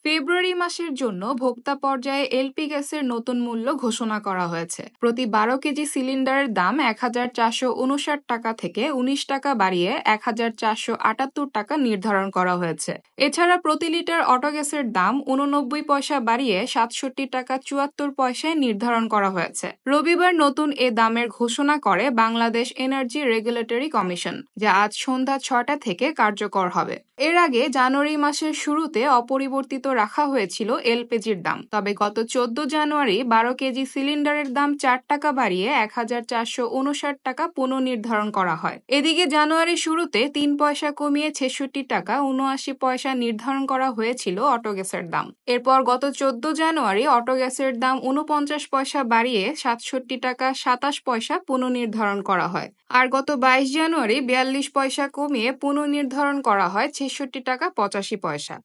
ফেব্রুয়ারি মাসের জন্য ভোক্তা পর্যায়ে এলপি গ্যাসের নতুন মূল্য ঘোষণা করা হয়েছে। প্রতি ১২ কেজি সিলিন্ডারের দাম ১,৪৫৯ টাকা থেকে ১৯ টাকা বাড়িয়ে ১,৪৭৮ টাকা নির্ধারণ করা হয়েছে। এছাড়া প্রতি লিটার অটোগ্যাসের দাম ৮৯ পয়সা বাড়িয়ে ৬৭ টাকা ৭৪ পয়সায় নির্ধারণ করা হয়েছে। রবিবার নতুন এ দামের ঘোষণা করে বাংলাদেশ এনার্জি রেগুলেটরি কমিশন, যা আজ সন্ধ্যা ৬টা থেকে কার্যকর হবে। এর আগে জানুয়ারি মাসের শুরুতে অপরিবর্তিত রাখা হয়েছিল এলপিজির দাম, তবে গত ১৪ জানুয়ারি ১২ কেজি সিলিন্ডারের দাম ৪ টাকা বাড়িয়ে ১,৪৫৯ টাকা পুনর্নির্ধারণ করা হয়। এদিকে জানুয়ারির শুরুতে ৩ পয়সা কমিয়ে ৬৬ টাকা ৭৯ পয়সা নির্ধারণ করা হয়েছিল অটোগ্যাসের দাম। এরপর গত ১৪ জানুয়ারি অটোগ্যাসের দাম ৪৯ পয়সা বাড়িয়ে ৬৭ টাকা ২৭ পয়সা পুনর্নির্ধারণ করা হয়। আর গত ২২ জানুয়ারি ৪২ পয়সা কমিয়ে পুনর্নির্ধারণ করা হয় ৬৬ টাকা ৮৫ পয়সা।